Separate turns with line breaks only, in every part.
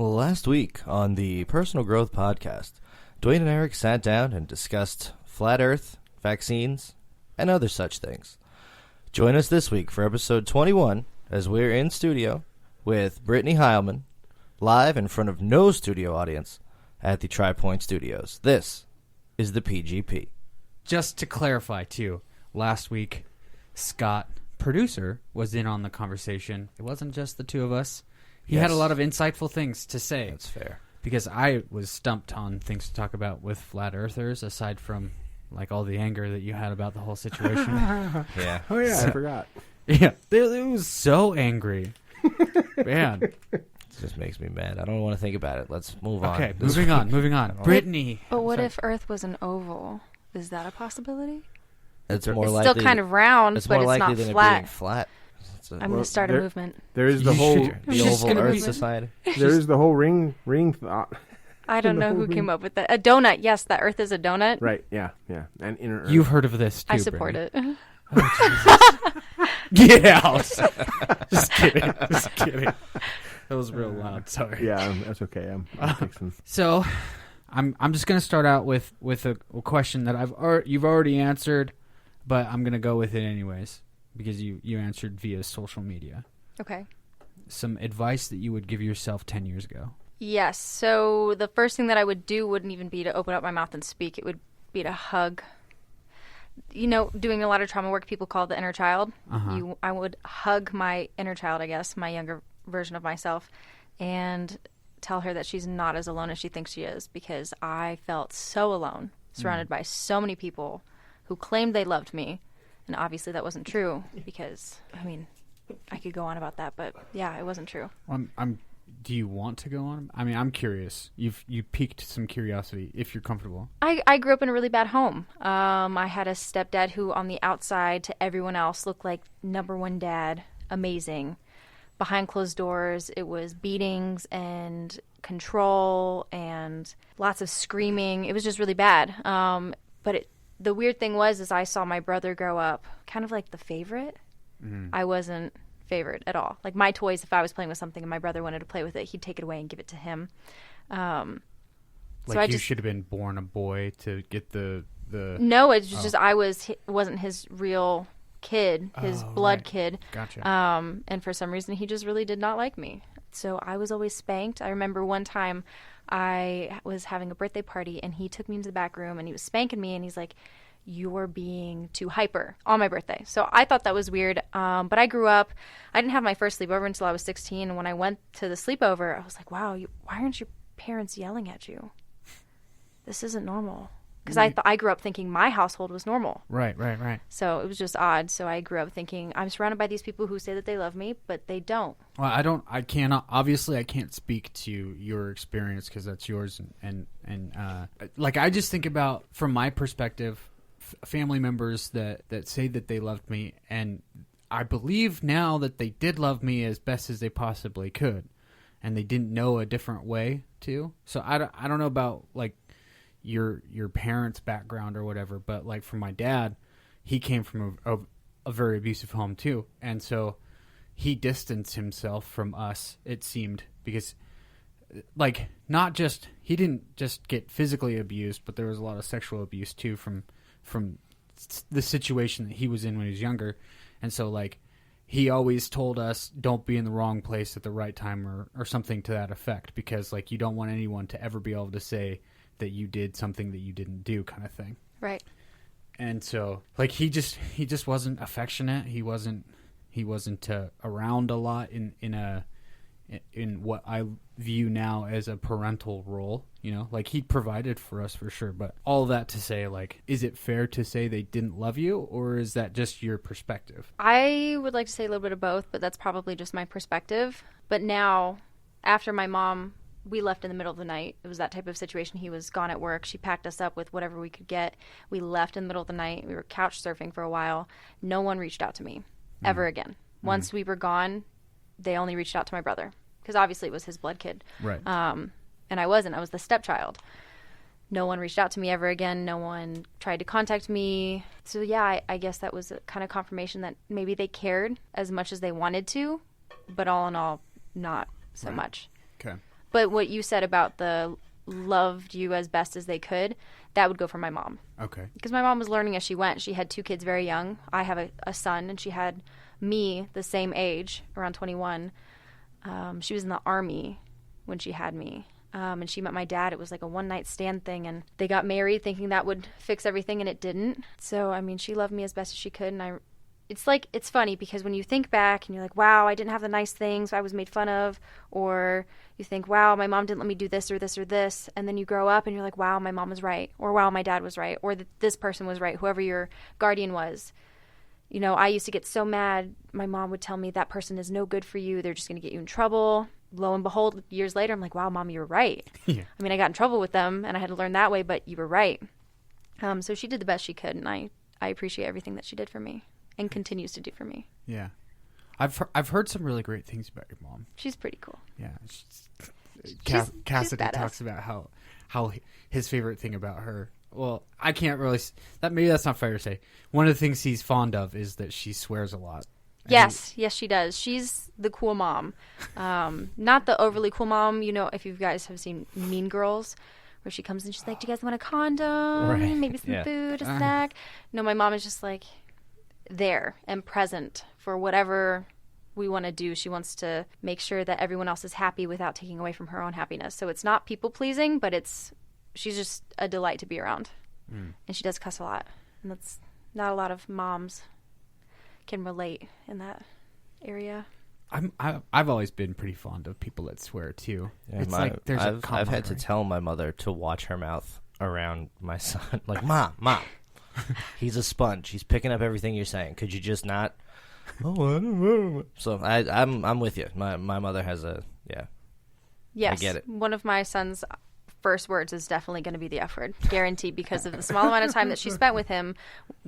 Well, last week on the Personal Growth Podcast, Dwayne and Eric sat down and discussed flat earth, vaccines, and other such things. Join us this week for episode 21 as we're in studio with Brytni HIleman, live in front of no studio audience at the TriPoint Studios. This is the PGP.
Just to clarify, too, last week, Scott, producer, was in on the conversation. It wasn't just the two of us. He had a lot of insightful things to say.
That's fair.
Because I was stumped on things to talk about with flat earthers, aside from like all the anger that you had about the whole situation.
Yeah.
Oh, yeah, I forgot.
Yeah, it was so angry. Man.
It just makes me mad. I don't want to think about it. Let's move on.
Okay, moving on. Brytni.
But what if Earth was an oval? Is that a possibility?
It's more
It's
likely,
still kind of round,
it's
but
more
it's
likely
not
than it
flat.
being flat.
I'm going to start a movement.
There is the whole
The Oval Earth Society.
there is the whole ring thought.
I don't know who came up with that. A donut. Yes, that Earth is a donut.
Right, yeah. And inner Earth.
You've heard of this, too,
I support
Brytni.
it.
Get out. Just kidding. That was real loud. Sorry.
Yeah, that's okay. I'm fixing.
So, I'm just gonna start out with a question that you've already answered, but I'm gonna go with it anyways because you answered via social media.
Okay.
Some advice that you would give yourself 10 years ago.
Yes. So the first thing that I would do wouldn't even be to open up my mouth and speak. It would be to hug. You know, doing a lot of trauma work, people call it the inner child. I would hug my inner child, I guess, my younger version of myself, and tell her that she's not as alone as she thinks she is, because I felt so alone, surrounded by so many people who claimed they loved me, and obviously that wasn't true, because, I mean, I could go on about that, but yeah, it wasn't true.
Do you want to go on? I mean, I'm curious. You piqued some curiosity, if you're comfortable.
I grew up in a really bad home. I had a stepdad who, on the outside, to everyone else, looked like number one dad. Amazing. Behind closed doors, it was beatings and control and lots of screaming. It was just really bad. But the weird thing is I saw my brother grow up kind of like the favorite. I wasn't favored at all. Like my toys, if I was playing with something and my brother wanted to play with it, he'd take it away and give it to him.
You should have been born a boy to get the
No, it's just I wasn't his real kid, his blood kid.
Gotcha.
And for some reason he just really did not like me. So I was always spanked. I remember one time I was having a birthday party and he took me into the back room and he was spanking me and he's like, "You're being too hyper," on my birthday. So I thought that was weird. But I grew up. I didn't have my first sleepover until I was 16. And when I went to the sleepover, I was like, wow, why aren't your parents yelling at you? This isn't normal. Because I grew up thinking my household was normal.
Right.
So it was just odd. So I grew up thinking I'm surrounded by these people who say that they love me, but they don't.
Well, I can't speak to your experience because that's yours. And I just think about, from my perspective, family members that say that they loved me, and I believe now that they did love me as best as they possibly could, and they didn't know a different way to. So I don't know about like your parents' background or whatever, but like for my dad, he came from a very abusive home too, and so he distanced himself from us, it seemed, because like he didn't just get physically abused, but there was a lot of sexual abuse too from the situation that he was in when he was younger. And so like he always told us, don't be in the wrong place at the right time or something to that effect, because like you don't want anyone to ever be able to say that you did something that you didn't do, kind of thing.
Right.
And so like he just wasn't affectionate. He wasn't around a lot in what I view now as a parental role, you know, like he provided for us for sure. But all that to say, like, is it fair to say they didn't love you, or is that just your perspective?
I would like to say a little bit of both, but that's probably just my perspective. But now, after my mom, we left in the middle of the night. It was that type of situation. He was gone at work. She packed us up with whatever we could get. We left in the middle of the night. We were couch surfing for a while. No one reached out to me ever again. Once we were gone, they only reached out to my brother, because obviously it was his blood kid.
Right.
And I wasn't. I was the stepchild. No one reached out to me ever again. No one tried to contact me. So yeah, I guess that was a kind of confirmation that maybe they cared as much as they wanted to, but all in all, not so much.
Okay.
But what you said about the loved you as best as they could, that would go for my mom.
Okay.
Because my mom was learning as she went. She had 2 kids very young. I have a son, and she had me the same age, around 21. She was in the Army when she had me. And she met my dad. It was like a one-night stand thing, and they got married thinking that would fix everything, and it didn't. So, I mean, she loved me as best as she could, and it's funny because when you think back and you're like, wow, I didn't have the nice things, I was made fun of, or you think, wow, my mom didn't let me do this or this or this, and then you grow up and you're like, wow, my mom was right, or wow, my dad was right, or this person was right, whoever your guardian was. You know, I used to get so mad. My mom would tell me that person is no good for you. They're just going to get you in trouble. Lo and behold, years later, I'm like, wow, Mom, you were right.
Yeah.
I mean, I got in trouble with them, and I had to learn that way, but you were right. So she did the best she could, and I appreciate everything that she did for me and continues to do for me.
Yeah. I've heard some really great things about your mom.
She's pretty cool.
Yeah.
she's
Cassidy
badass.
talks about how his favorite thing about her. Well, I can't really that. Maybe that's not fair to say. One of the things he's fond of is that she swears a lot.
Yes, she does. She's the cool mom. Not the overly cool mom. You know, if you guys have seen Mean Girls, where she comes and she's like, do you guys want a condom?
Right.
Maybe some
Yeah.
food, a snack? No, my mom is just like there and present for whatever we want to do. She wants to make sure that everyone else is happy without taking away from her own happiness. So it's not people pleasing, but she's just a delight to be around. And she does cuss a lot. And that's not a lot of moms can relate in that area.
I've always been pretty fond of people that swear too.
Yeah,
It's like there's a
I've had to
camaraderie.
tell my mother to watch her mouth around my son. Like, Mom, he's a sponge. He's picking up everything you're saying. Could you just not? Oh, I don't know. So I'm with you. My mother has
Yes.
I get it.
One of my son's first words is definitely going to be the F word, guaranteed, because of the small amount of time that she spent with him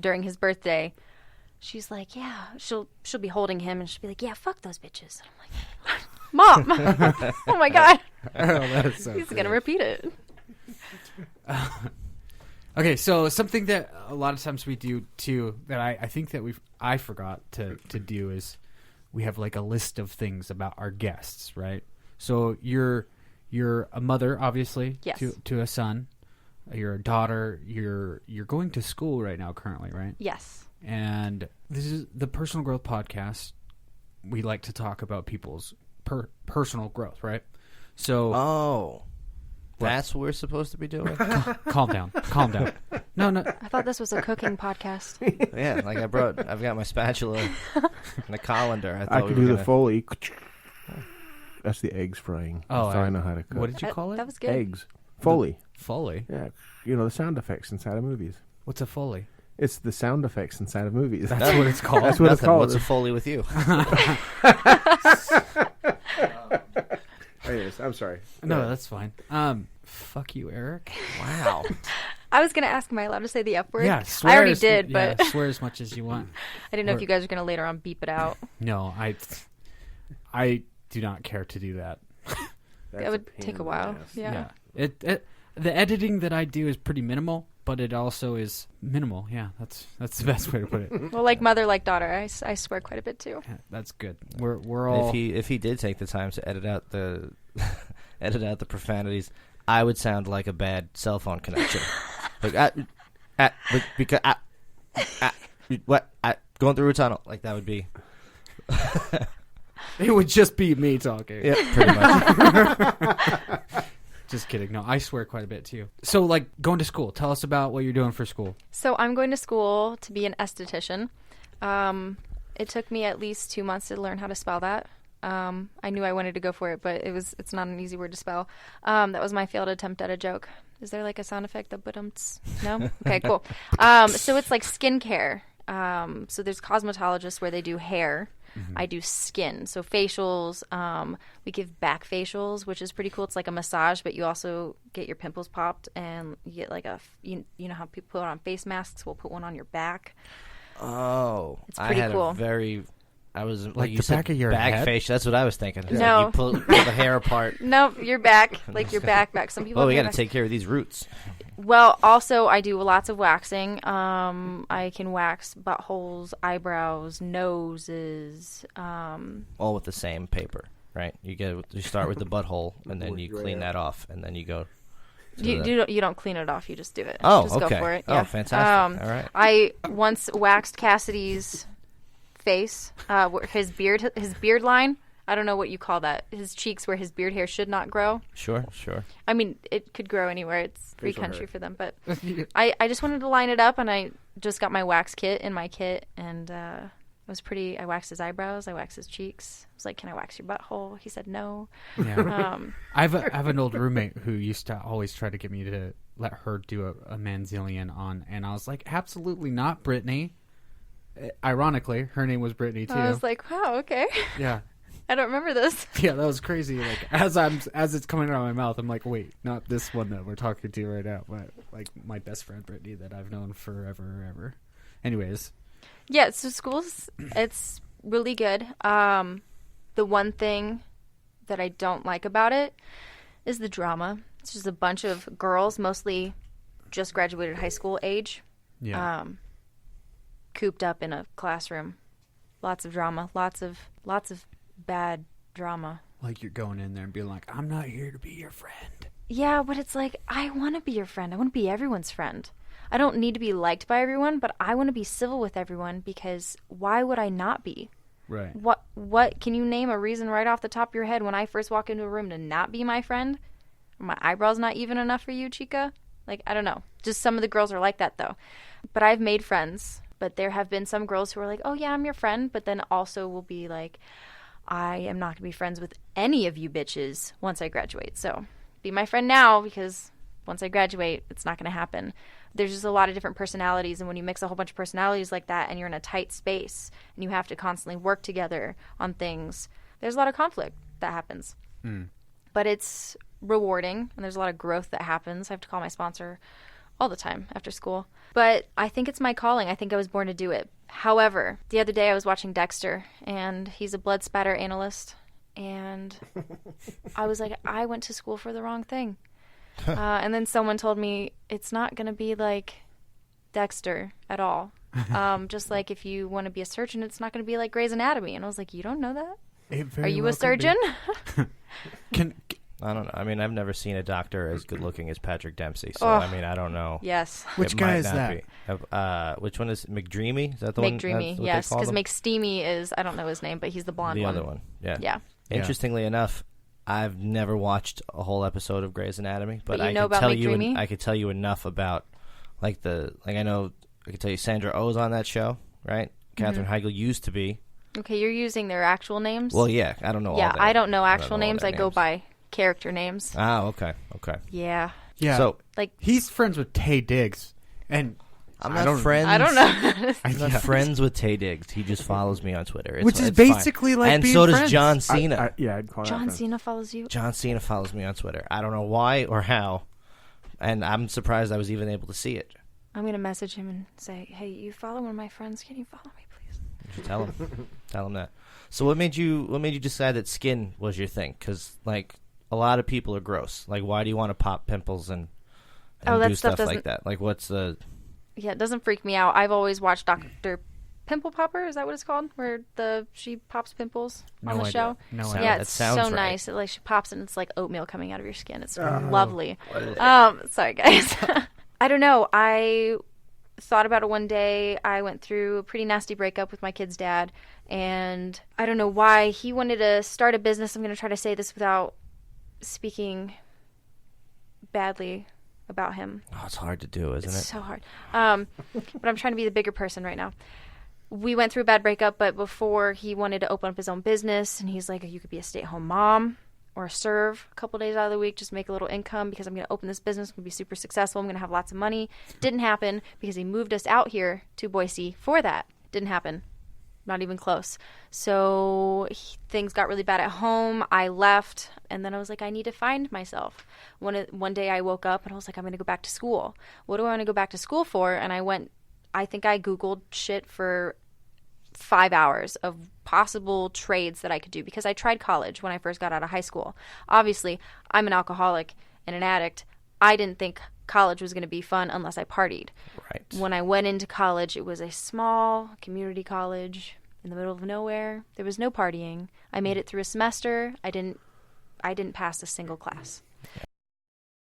during his birthday. She's like, yeah, she'll be holding him and she'll be like, yeah, fuck those bitches. And I'm like, Mom, oh my God,
That is so
he's
great.
going to repeat it.
Okay, so something that a lot of times we do too that I think that I forgot to do is we have like a list of things about our guests, right? So you're a mother, obviously,
Yes.
to a son. You're a daughter. You're going to school right now, currently, right?
Yes.
And this is the Personal Growth Podcast. We like to talk about people's personal growth, right? So
Oh, that's what we're supposed to be doing?
calm down. No.
I thought this was a cooking podcast.
Yeah, like I've got my spatula and a colander. I
I
thought
could
we
do
were
the
gonna,
Foley. That's the eggs frying.
Oh,
That's how I know how to cook.
What did you call it?
That was good.
Eggs. Foley.
Foley.
Yeah, you know the sound effects inside of movies.
What's a Foley?
It's the sound effects inside of movies.
That's what it's called.
That's what it's
Nothing.
called.
What's a Foley with you?
Anyways, I'm sorry.
No, that's fine. Fuck you, Eric.
Wow.
I was going to ask, am I allowed to say the F word?
Yeah, swear
I already
as-
did,
yeah,
but
swear as much as you want.
I didn't know if you guys were going to later on beep it out.
No, I do not care to do that.
That's
That would
pain
take a
in the
while.
ass.
Yeah.
It the editing that I do is pretty minimal, but it also is minimal. Yeah, that's the best way to put it.
Well, like mother, like daughter. I swear quite a bit too.
Yeah, that's good. We're all
If he did take the time to edit out the profanities, I would sound like a bad cell phone connection. Like because going through a tunnel, like that would be.
it would just be me talking.
Yeah, pretty much.
Just kidding. No, I swear quite a bit too. So, like, going to school. Tell us about what you're doing for school.
So I'm going to school to be an esthetician. It took me at least 2 months to learn how to spell that. I knew I wanted to go for it, but it's not an easy word to spell. That was my failed attempt at a joke. Is there like a sound effect that but-ums? No? Okay, cool. So it's like skincare. So there's cosmetologists where they do hair. Mm-hmm. I do skin, so facials. We give back facials, which is pretty cool. It's like a massage, but you also get your pimples popped, and you get like you know how people put on face masks. We'll put one on your back.
Oh,
It's pretty
I had
cool.
I was
Like
you
the
said
back of your
back
head?
face. That's what I was thinking. It's
No.
like you pull the hair apart.
No, your back, like your back. Some people.
Oh,
have
we
hair
got to
backs.
take care of these roots.
Well, also I do lots of waxing. I can wax buttholes, eyebrows, noses.
All with the same paper. right? You start with the butthole, and then you clean that off, and then you go.
You don't clean it off. You just do it.
Oh,
just
okay.
Go for it.
Oh,
Yeah.
fantastic. All right.
I once waxed Cassidy's face, his beard line. I don't know what you call that. His cheeks where his beard hair should not grow.
Sure.
I mean, it could grow anywhere. It's free
Facial
country
hair.
for them. But I just wanted to line it up, and I just got my wax kit in my kit, and it was pretty. I waxed his eyebrows. I waxed his cheeks. I was like, "Can I wax your butthole?" He said no.
Yeah. I have an old roommate who used to always try to get me to let her do a manzillion on, and I was like, absolutely not, Brytni. Ironically, her name was Brytni too.
I was like, "Wow, okay."
Yeah.
I don't remember this.
Yeah, that was crazy. Like as it's coming out of my mouth, I'm like, wait, not this one that we're talking to right now, but like my best friend Brytni that I've known forever, ever. Anyways.
Yeah, so school's it's really good. The one thing that I don't like about it is the drama. It's just a bunch of girls, mostly just graduated high school age, cooped up in a classroom. Lots of drama, lots of bad drama.
Like you're going in there and being like, I'm not here to be your friend.
Yeah, but it's like, I want to be your friend. I want to be everyone's friend. I don't need to be liked by everyone, but I want to be civil with everyone because why would I not be?
Right.
What can you name a reason right off the top of your head when I first walk into a room to not be my friend? Are my eyebrows not even enough for you, chica? Like, I don't know. Just some of the girls are like that, though. But I've made friends. But there have been some girls who are like, oh, yeah, I'm your friend. But then also will be like, I am not going to be friends with any of you bitches once I graduate. So be my friend now because once I graduate, it's not going to happen. There's just a lot of different personalities. And when you mix a whole bunch of personalities like that and you're in a tight space and you have to constantly work together on things, there's a lot of conflict that happens. But it's rewarding and there's a lot of growth that happens. I have to call my sponsor all the time after school. But I think it's my calling. I think I was born to do it. However, the other day I was watching Dexter, and he's a blood spatter analyst, and I was like, I went to school for the wrong thing. And then someone told me it's not going to be like Dexter at all. Just like if you want to be a surgeon, it's not going to be like Grey's Anatomy. And I was like, you don't know that? Are you a surgeon?
I don't know. I mean, I've never seen a doctor as good looking as Patrick Dempsey. So, I mean, I don't know.
Yes.
Which
It
guy
might
is
not
that?
be. Which one is McDreamy? Is that the one?
McDreamy,
That's what
yes.
they call
Because
him?
McSteamy is, I don't know his name, but he's the blonde
The
one.
other one. Yeah.
Yeah.
Interestingly enough, I've never watched a whole episode of Grey's Anatomy, but
you
I
know
can
about
tell you.
McDreamy?
I could tell you enough about, I know. I could tell you Sandra Oh's on that show, right? Katherine Heigl used to be.
Okay, you're using their actual names?
Well, yeah, I don't know.
Yeah,
all their,
I don't know
all
actual
their
names. I go
names.
by character names.
Ah, okay.
Yeah.
Yeah.
So
Like,
he's friends with Tay Diggs. And
I'm
I
not
don't-
friends.
I don't know.
I'm not friends with Tay Diggs. He just follows me on Twitter.
Which is
it's fine.
basically like
and
being
so does
friends.
John Cena.
I'd call
John
that
Cena follows you?
John Cena follows me on Twitter. I don't know why or how, and I'm surprised I was even able to see it.
I'm going to message him and say, hey, you follow one of my friends. Can you follow me, please?
You should tell him. Tell him that. So what made you decide that skin was your thing? Because like a lot of people are gross. Like why do you want to pop pimples and
that
do
stuff
stuff like
doesn't-
that? Like what's the?
Yeah, it doesn't freak me out. I've always watched Dr. Pimple Popper. Is that what it's called? Where she pops pimples on the
idea.
show?
No
Sound-
idea.
Yeah,
that
it's
sounds
so
right.
nice. Like she pops it and it's like oatmeal coming out of your skin. It's lovely. Sorry, guys. I don't know. I thought about it one day. I went through a pretty nasty breakup with my kid's dad, and I don't know why he wanted to start a business. I'm going to try to say this without speaking badly about him.
Oh, it's hard to do, isn't
It's
it?
so hard. But I'm trying to be the bigger person right now. We went through a bad breakup, but before he wanted to open up his own business, and he's like, you could be a stay-at-home mom or serve a couple days out of the week, just make a little income because I'm going to open this business. I'm going to be super successful. I'm going to have lots of money. Didn't happen because he moved us out here to Boise for that. Didn't happen. Not even close. So things got really bad at home. I left, and then I was like, I need to find myself. One day I woke up, and I was like, I'm going to go back to school. What do I want to go back to school for? And I think I Googled shit for 5 hours of possible trades that I could do because I tried college when I first got out of high school. Obviously, I'm an alcoholic and an addict. I didn't think college was going to be fun unless I partied.
Right.
When I went into college, it was a small community college. in the middle of nowhere. There was no partying. I made it through a semester. I didn't pass a single class.